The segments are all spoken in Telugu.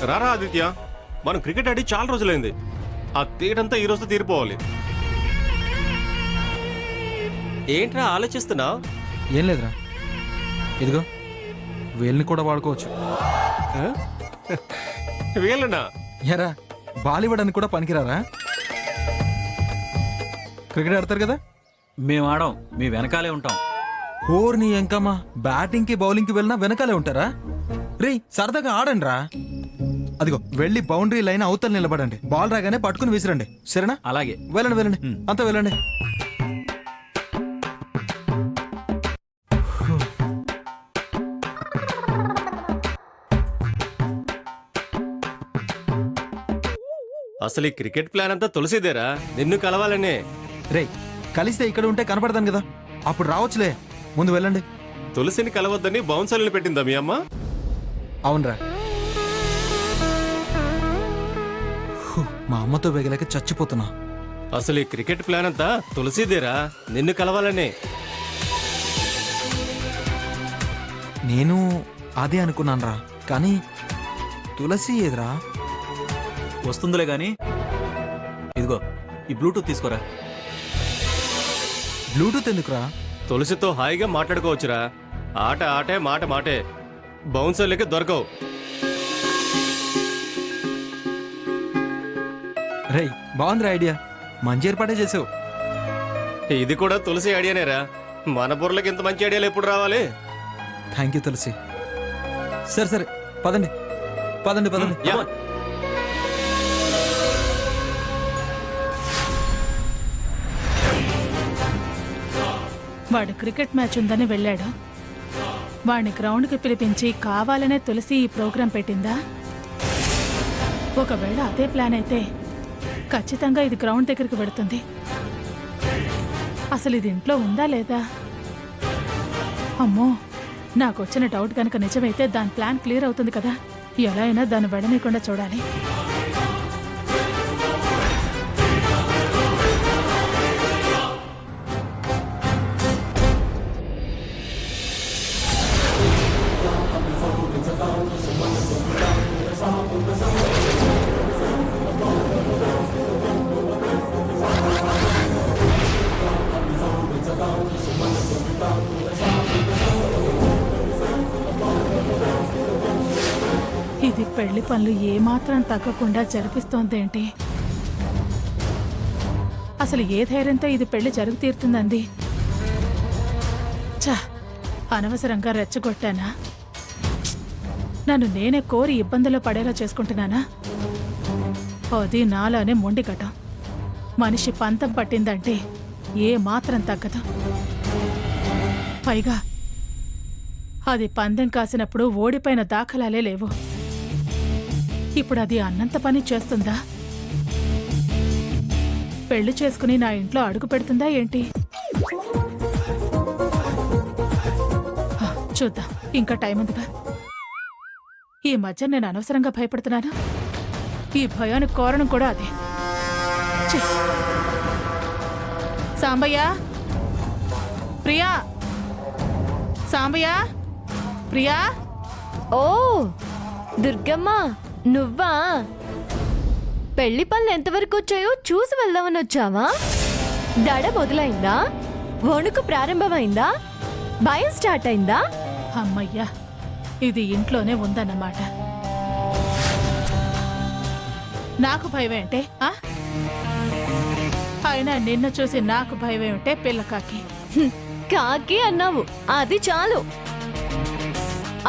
రారా ఆదిత్య, మనం క్రికెట్ ఆడి చాలా రోజులైంది. ఆ తీటంతా ఈ రోజుతో తీరిపోవాలి. ఏంట్రా ఆలోచిస్తున్నావు? ఏం లేదురా, ఇదిగో వీళ్ళని కూడా వాడుకోవచ్చు. వీళ్ళనా? ఎరా బాల్ ఇవ్వడానికి కూడా పనికిరారా? క్రికెట్ ఆడతారు కదా. మేము ఆడం, మీ వెనకాలే ఉంటాం. ఓర్ నీ ఎంకమ్మా, బ్యాటింగ్ కి బౌలింగ్ కి వెళ్ళినా వెనకాలే ఉంటారా? రే సరదాగా ఆడండి రా. అదిగో వెళ్ళి బౌండరీ లైన్ అవతల నిలబడండి. బాల్ రాగానే పట్టుకుని విసిరండి, సరేనా? అలాగే. వెళ్ళండి వెళ్ళండి, అంతా వెళ్ళండి. అసలు ఈ క్రికెట్ ప్లాన్ అంతా తులసిదేరా, నిన్ను కలవాలనే. రే కలిస్తే ఇక్కడ ఉంటే కనపడతాను కదా, అప్పుడు రావచ్చులే. ముందు వెళ్ళండి. తులసిని కలవద్దని బౌన్సర్లు పెట్టిందా మీ అమ్మ? అవునరా, మా అమ్మతో వేగలేక చచ్చిపోతున్నా. అసలు ఈ క్రికెట్ ప్లాన్ అంతా తులసిదేరా, నిన్ను కలవాలనే. నేను అదే అనుకున్నానురా, కానీ తులసి ఏదిరా? వస్తుందిలే గాని, ఇదిగో ఈ బ్లూటూత్ తీసుకోరా. బ్లూటూత్ ఎందుకురా? తులసితో హాయిగా మాట్లాడుకోవచ్చురా. ఆట ఆటే, మాట మాటే. బౌన్సర్లకి దొరకవు. రేయ్ బాగుందిరా ఐడియా, మంచి ఏర్పాటే చేసావు. ఇది కూడా తులసి ఐడియానేరా. మన బుర్రలకి ఇంత మంచి ఐడియాలు ఎప్పుడు రావాలి? థ్యాంక్ యూ తులసి. సరే సరే పదండి పదండి పదండి. యా. వాడు క్రికెట్ మ్యాచ్ ఉందని వెళ్ళాడు. వాడిని గ్రౌండ్కి పిలిపించి కావాలనే తులసి ఈ ప్రోగ్రాం పెట్టిందా? ఒకవేళ అదే ప్లాన్ అయితే ఖచ్చితంగా ఇది గ్రౌండ్ దగ్గరికి వెడుతుంది. అసలు ఇది ఇంట్లో ఉందా లేదా? అమ్మో, నాకు వచ్చిన డౌట్ కనుక నిజమైతే దాని ప్లాన్ క్లియర్ అవుతుంది కదా. ఎలా అయినా దాన్ని వెడనీయకుండా చూడాలి. ఇది పెళ్లి పనులు ఏమాత్రం తగ్గకుండా జరిపిస్తోందేంటి? అసలు ఏ ధైర్యంతో ఇది పెళ్లి జరుగు తీరుతుందండి? చా, అనవసరంగా రెచ్చగొట్టానా? నన్ను నేనే కోరి ఇబ్బందుల్లో పడేలా చేసుకుంటున్నానా? అది నాలానే మొండిగటం. మనిషి పంతం పట్టిందంటే ఏ మాత్రం తగ్గదు. పైగా అది పందెం కాసినప్పుడు ఓడిపోయిన దాఖలాలే లేవు. ఇప్పుడు అది అన్నంత పని చేస్తుందా? పెళ్లి చేసుకుని నా ఇంట్లో అడుగు పెడుతుందా ఏంటి? చూద్దాం, ఇంకా టైం ఉందిగా. ఈ మధ్య నేను అనవసరంగా భయపడుతున్నాను. ఈ భయానికి కారణం కూడా అదే. ఛీ! సాంబయ్య, ప్రియా, సాంబయ్య, ప్రియా. ఓ దుర్గమ్మ, నువ్వా? పెళ్లి పనులు ఎంతవరకు వచ్చాయో చూసి వెళ్దామని వచ్చావా? దడ మొదలైందా? వణుకు ప్రారంభమైందా? భయం స్టార్ట్ అయిందా? అమ్మయ్యా, ఇది ఇంట్లోనే ఉందన్నమాట. నాకు భయమేంటే? అయినా నిన్ను చూసి నాకు భయమేమిటే పిల్లకాకి? కాకి అన్నావు, అది చాలు.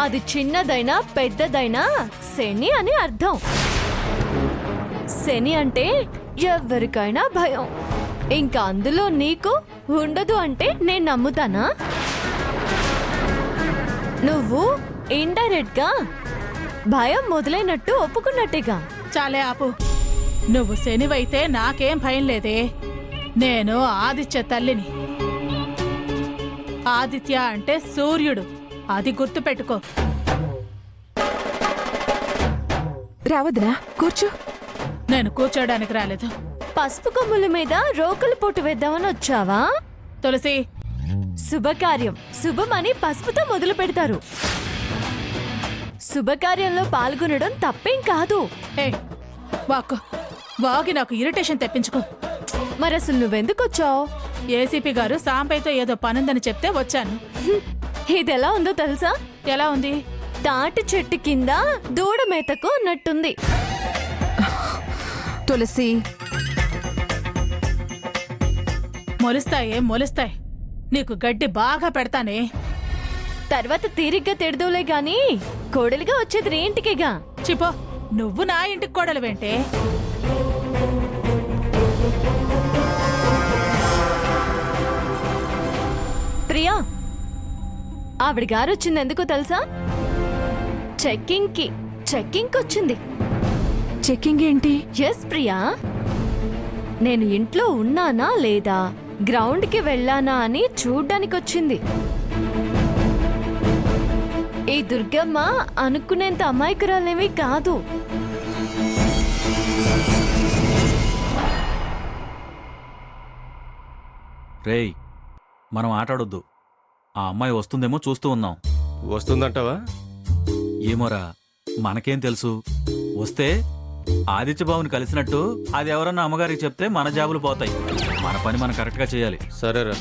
అది చిన్నదైనా పెద్దదైనా శని అని అర్థం. శని అంటే ఎవరికైనా భయం. ఇంకా అందులో నీకు ఉండదు అంటే నేను నమ్ముతానా? నువ్వు ఇండైరెక్ట్ గా భయం మొదలైనట్టు ఒప్పుకున్నట్టేగా. చాలే ఆపు. నువ్వు శనివైతే నాకేం భయం లేదే. నేను ఆదిత్య తల్లిని. ఆదిత్య అంటే సూర్యుడు, అది గుర్తుపెట్టుకో. రావద్దురా, కూర్చో. నేను కూర్చోడానికి రాలేదు. పసుపు కొమ్ముల మీద రోకలు పోటు వేద్దామని వచ్చావా? తులసి, శుభకార్యం శుభమని పసుపుతో మొదలు పెడతారు. శుభకార్యంలో పాల్గొనడం తప్పేం కాదు. ఏ వాక్కో వాగి నాకు ఇరిటేషన్ తెప్పించుకో. మరి అసలు నువ్వెందుకొచ్చావు? ఏసీపీ గారు సాంపైతో ఏదో పనుందని చెప్తే వచ్చాను. ఇదెలా ఉందో తెలుసా? ఎలా ఉంది? తాటి చెట్టు కింద దూడ మేతకు అన్నట్టుంది. తులసి, మొలుస్తాయి నీకు గడ్డి బాగా పెడతానే. తర్వాత తీరిగ్గా తిడదువులే గాని కోడలిగా వచ్చేది నీ ఇంటికేగా. చిపో, నువ్వు నా ఇంటికి కోడలువేంటే? ప్రియా, ఆవిడ గారు వచ్చింది ఎందుకో తెలుసా? చెక్కింగ్ వచ్చింది. చెక్కింగ్ ఏంటి? ఎస్ ప్రియా, నేను ఇంట్లో ఉన్నానా లేదా, గ్రౌండ్కి వెళ్ళానా అని చూడ్డానికి వచ్చింది. ఈ దుర్గమ్మ అనుకునేంత అమాయకురాలేమీ కాదు. రేయ్, మనం ఆటాడొద్దు. ఆ అమ్మాయి వస్తుందేమో చూస్తూ ఉన్నాం. వస్తుందంటావా? ఏమోరా, మనకేం తెలుసు. వస్తే ఆదిత్యబాబుని కలిసినట్టు అది ఎవరన్నా అమ్మగారికి చెప్తే మన జాబులు పోతాయి. మన పని మనం కరెక్ట్గా చేయాలి. సరేరా.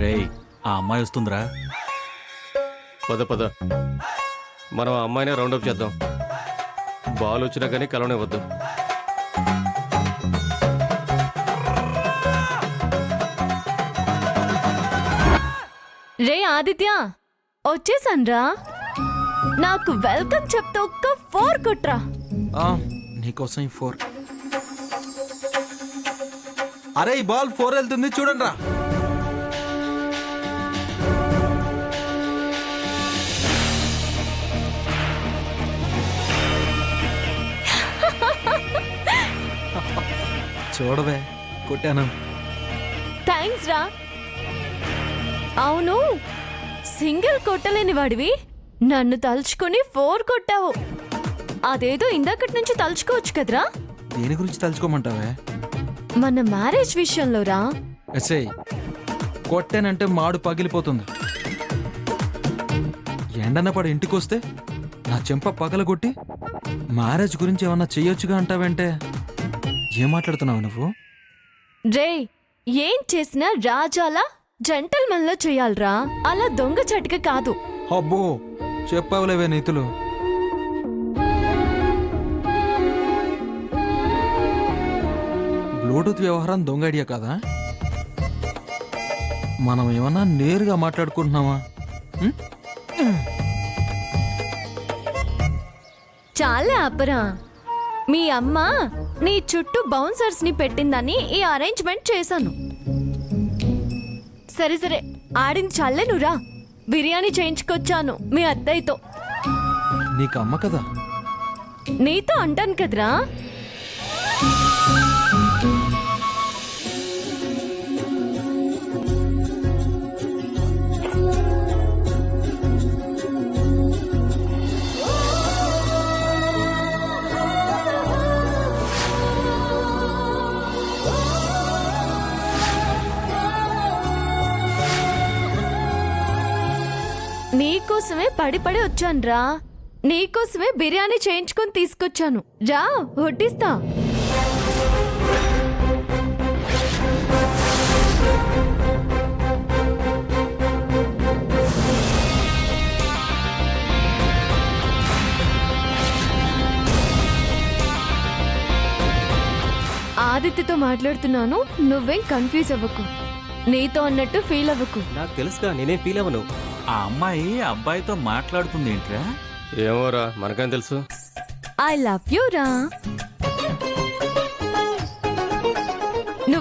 రేయ్, ఆ అమ్మాయి వస్తుందిరా. పద మనం ఆ అమ్మాయినే రౌండప్ చేద్దాం. బాల్ వచ్చినా కానీ కలవనివ్వద్దు. రే ఆదిత్య, వచ్చేసాన్రా. నాకు వెల్కమ్ చెప్తే ఒక్క 4 కొట్రా. నీకోసం ఈ 4. అరే, ఈ బాల్ 4 వెళ్తుంది చూడండి రా. చూడవే, కొట్టాను. థ్యాంక్స్ రా. అవును, సింగిల్ కొట్టలేని వాడివి నన్ను తలుచుకుని 4 కొట్టావు. అదేదో ఇందాకటి నుంచి తలుచుకోవచ్చు కదరా. దేని గురించి తలుచుకోమంటావే? మన మ్యారేజ్ విషయంలో రా. ఎస్ఐ, కొట్టానంటే మాడు పగిలిపోతుంది. ఎండన పడి ఇంటికొస్తే నా చెంప పగలగొట్టి మ్యారేజ్ గురించి ఏమన్నా చెయ్యొచ్చుగా అంటావంటే ఏం మాట్లాడుతున్నావు నువ్వు? రే, ఏం చేసినా రాజాలా జెంటల్మెన్లో చెయ్యాలరా, అలా దొంగ చటిక కాదు. అబ్బో, చెప్పావులేవే నీతులు. బ్లూటూత్ వ్యవహారం దొంగ ఐడియా కాదా? మనం ఏమన్నా నేరుగా మాట్లాడుకుంటున్నావా? చాలా అపరా. మీ అమ్మ నీ చుట్టూ బౌన్సర్స్ ని పెట్టిందని ఈ అరేంజ్మెంట్ చేశాను. సరే ఆడింది చాలే, నువ్వురా. బిర్యానీ చేయించుకొచ్చాను మీ అత్తయ్యతో. నీకు అమ్మ కదా? నీతో అంటాను కదరా. నీకోసమే పడి వచ్చానురా. నీకోసమే బిర్యానీ చేయించుకొని తీసుకొచ్చాను. రా, వడ్డిస్తా. ఆదిత్యతో మాట్లాడుతున్నాను, నువ్వేం కన్ఫ్యూజ్ అవ్వకు. నీతో అన్నట్టు ఫీల్ అవ్వకు. నాకు తెలుసుగా, నేనేం ఫీల్ అవ్వను. ఆ అమ్మాయి అబ్బాయితో మాట్లాడుతుంది ఏంట్రా? ఏమోరా, మనకేం తెలుసు. ఐ లవ్ యూ రా.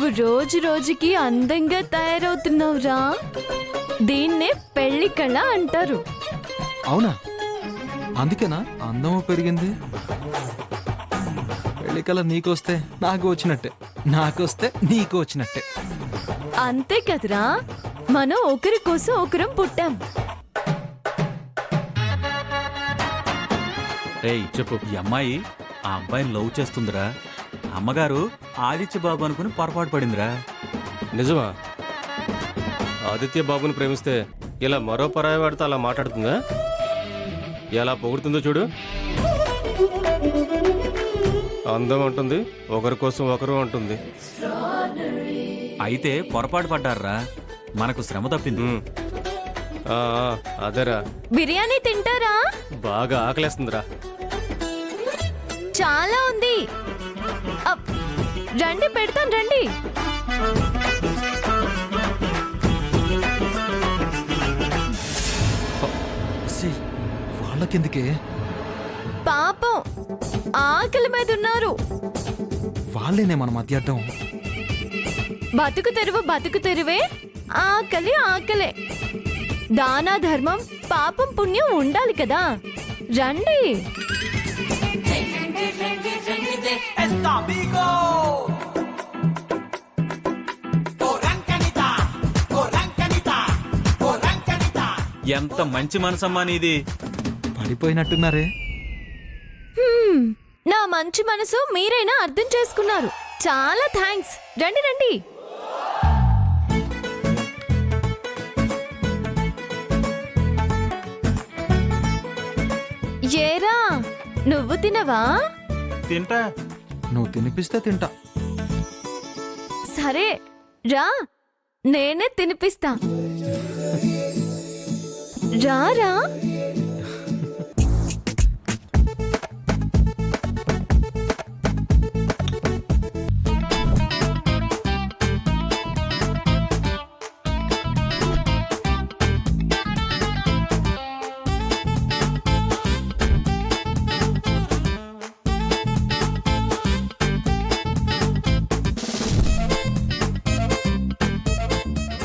నువ్వు రోజు రోజుకి అందంగా తయారవుతున్నావురా. దీన్నే పెళ్లి కళ అంటారు. అవునా? అందుకేనా అందము పెరిగింది? పెళ్ళికల నీకొస్తే నాకు వచ్చినట్టే, నాకొస్తే నీకు వచ్చినట్టే. అంతే కదరా, మనం ఒకరి కోసం ఒకరం పుట్టాం. రేయ్ చెప్పు. ఈ అమ్మాయి ఆ అబ్బాయిని లవ్ చేస్తుందిరా. అమ్మగారు ఆదిత్య బాబు అనుకుని పొరపాటు పడిందిరా. నిజమా? ఆదిత్య బాబుని ప్రేమిస్తే ఇలా మరో పరాయి వాడితో అలా మాట్లాడుతుందా? ఎలా పొగుడుతుందో చూడు. అందం అంటుంది, ఒకరి కోసం ఒకరు అంటుంది. అయితే పొరపాటు పడ్డారా, మనకు శ్రమ తప్పింది. ఆ, అదేరా. బిర్యానీ తింటారా? బాగా ఆకలేస్తుందిరా. చాలా ఉంది. అప్, రండి పెడతాను రండి. ఛీ, వాళ్ళకెందుకే? పాపం ఆకలి మీద ఉన్నారు. వాళ్ళేనే మన మధ్య అడ్డం. బతుకు తెరువే, ఆకలి ఆకలే. దానా ధర్మం పాపం పుణ్యం ఉండాలి కదా. రండి. ఎంత మంచి మనసమ్మా నీది. పడిపోయినట్టున్నారే. నా మంచి మనసు మీరైనా అర్థం చేసుకున్నారు. చాలా థ్యాంక్స్. రండి రండి. ఏరా, నువ్వు తినవా? తింటా. నువ్వు తినిపిస్తే తింటా. సరే రా, నేనే తినిపిస్తా. రా.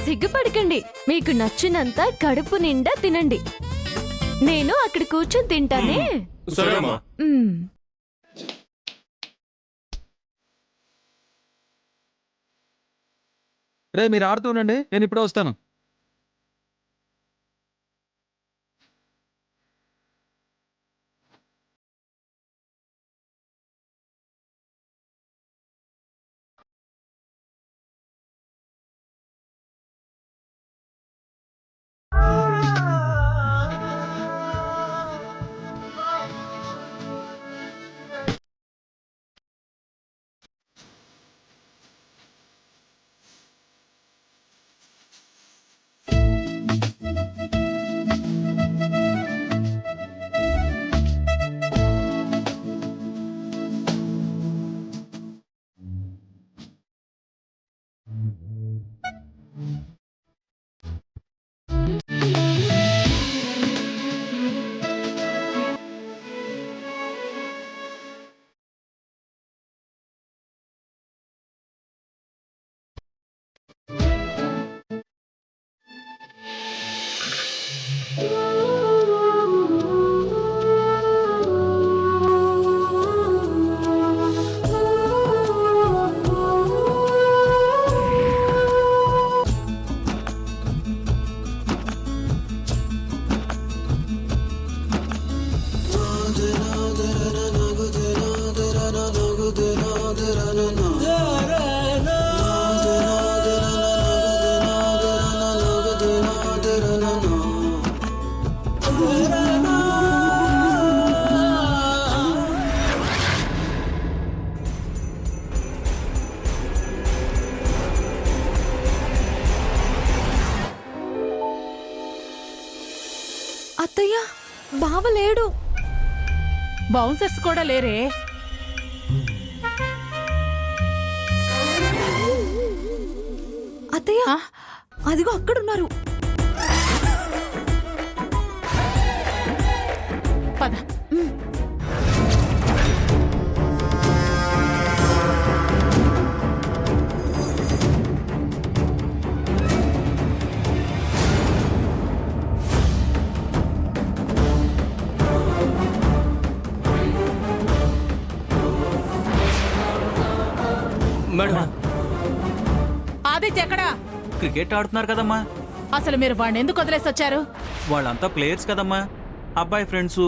సిగ్గుపడకండి. మీకు నచ్చినంత కడుపు నిండా తినండి. నేను అక్కడ కూర్చొని తింటానే. సరేమ్మా. మ్మ్. రే, మీరు ఆడుతూ ఉండండి, నేను ఇప్పుడే వస్తాను. అత్తయ్య, బావ లేడు. బౌన్సర్స్ కూడా లేరే. అత్తయ్య, అదిగో అక్కడున్నారు. పద. మేడం ఆదిత్య ఎక్కడా? క్రికెట్ ఆడుతున్నారు కదమ్మా. అసలు మీరు వాడిని ఎందుకు వదిలేసి వచ్చారు? వాళ్ళంతా ప్లేయర్స్ కదమ్మా, అబ్బాయి ఫ్రెండ్స్.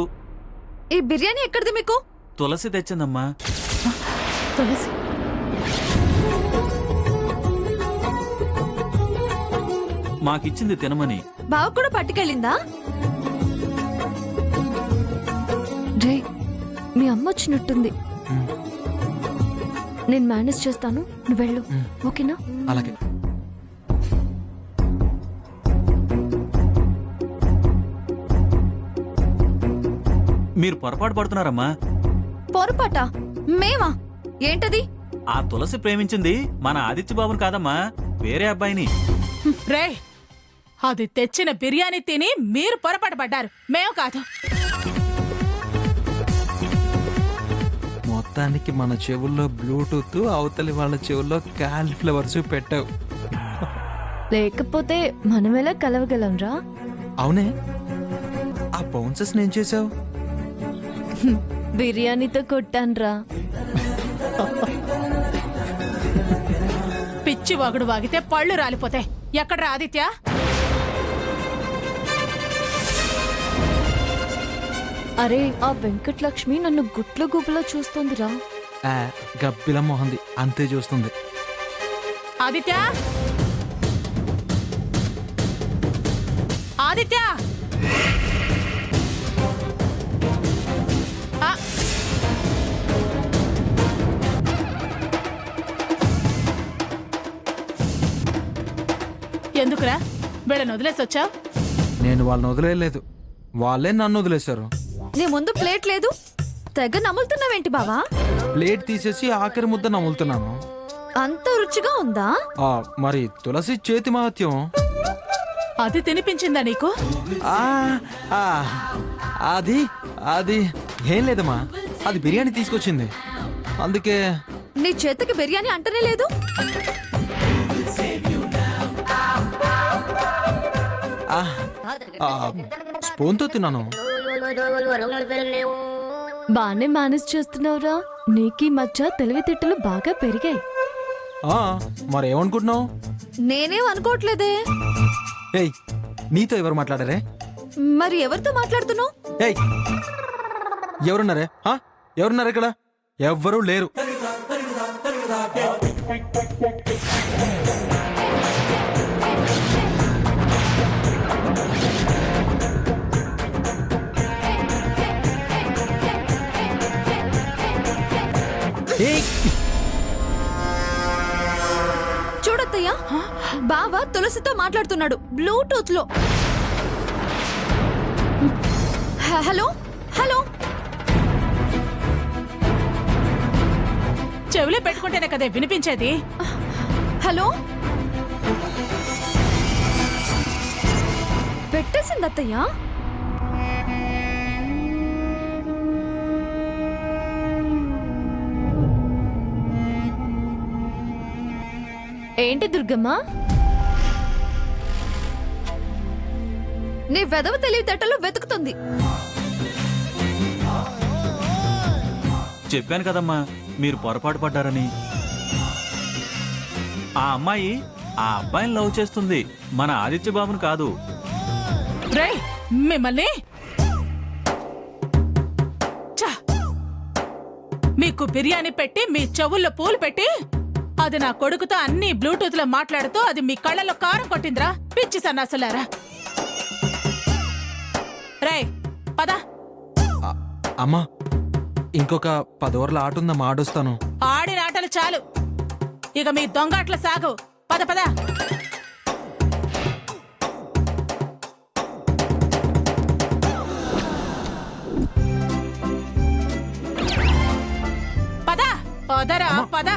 ఈ బిర్యానీ ఎక్కడిది మీకు? తులసి తెచ్చిందమ్మా. తులసి మాకిచ్చింది తినమని. బావ కూడా పట్టుకెళ్ళిందా? రే, మీ అమ్మ వచ్చినట్టుంది. నేను మేనేజ్ చేస్తాను, నువ్వు వెళ్ళు. ఓకేనా? అలాగే. మీరు పొరపాటు పడుతున్నారమ్మా. పొరపాట? మేమా? ఏంటది? ఆ తులసి ప్రేమించింది మన ఆదిత్య బాబుని కాదమ్మా, వేరే అబ్బాయిని. రే, అది తెచ్చిన బిర్యానీ తిని మీరు పొరపాటు పడ్డారు, మేము కాదు. మొత్తానికి మన చెవుల్లో బ్లూటూత్, అవతలి వాళ్ళ చెవుల్లో కాలిఫ్లవర్స్ పెట్టావు. లేకపోతే మనం ఎలా కలవగలంరా? అవునే, ఆ బౌన్సెస్ నేను చేసావు. బిర్యానీతో కొట్టాన్రా. పిచ్చి వాగుడు వాగితే పళ్ళు రాలిపోతాయి. ఎక్కడ్రా ఆదిత్య? అరే, ఆ వెంకటలక్ష్మి నన్ను గుట్ల గుబులో చూస్తోందిరా. గబ్బిల మొహంది అంతే చూస్తుంది. ఆదిత్య, ఆదిత్య! ఆ! ఎందుకురా వీళ్ళని వదిలేసి వచ్చావు? నేను వాళ్ళని వదిలేయలేదు, వాళ్ళే నన్ను వదిలేశారు. నీ ముందు ప్లేట్ లేదు, తెగ నములుతున్నావేంటి బావా? ప్లేట్ తీసేసి ఆఖరి ముద్ద నములుతున్నాను. అంత రుచిగా ఉందా? మరి తులసి చేతి మహత్యం. అది తినిపించిందా నీకు? ఆ, ఆ, అది అది ఏం లేదమ్మా, అది బిర్యానీ తీసుకొచ్చింది, అందుకే. నీ చేతికి బిర్యానీ అంటనే లేదు. స్పూన్తో తిన్నాను. బానే మేనేజ్ చేస్తున్నావురా. నీకీ మధ్య తెలివితేటలు బాగా పెరిగాయి. మరేమనుకుంటున్నావు? నేనేం అనుకోవట్లేదే. ఏయ్, నీతో ఎవరు మాట్లాడారే? మరి ఎవరితో మాట్లాడుతున్నావు? ఏయ్, ఎవరున్నారే? ఎవరున్నారు ఇక్కడ? ఎవ్వరూ లేరు. చూడత్తయ్యా, బావ తులసితో మాట్లాడుతున్నాడు బ్లూటూత్ లో. హలో హలో, చెవిలో పెట్టుకుంటేనే కదే వినిపించేది. హలో. పెట్టేసింది అత్తయ్యా. ఏంటి దుర్గమ్మ? నీ వెదవ తెలివితేటలు వెతుకుతుంది. చెప్పాను కదమ్మా, మీరు పొరపాటు పడ్డారని. ఆ అమ్మాయి ఆ అబ్బాయిని లవ్ చేస్తుంది, మన ఆదిత్య బాబుని కాదు. రే, మిమ్మల్ని ఛ! మీకు బిర్యానీ పెట్టి మీ చెవుల్లో పూలు పెట్టి అది నా కొడుకుతో అన్ని బ్లూటూత్ లో మాట్లాడుతూ అది మీ కళ్ళల్లో కారం కొట్టిందిరా, పిచ్చి సన్నాసులారా. రే, పద. అమ్మా, ఇంకొక 10 ఓవర్ల ఆట ఉందమ్మా, ఆడొస్తాను. ఆడిన ఆటలు చాలు, ఇక మీ దొంగాట్ల సాగు. పద పద. పద పదరా, పద.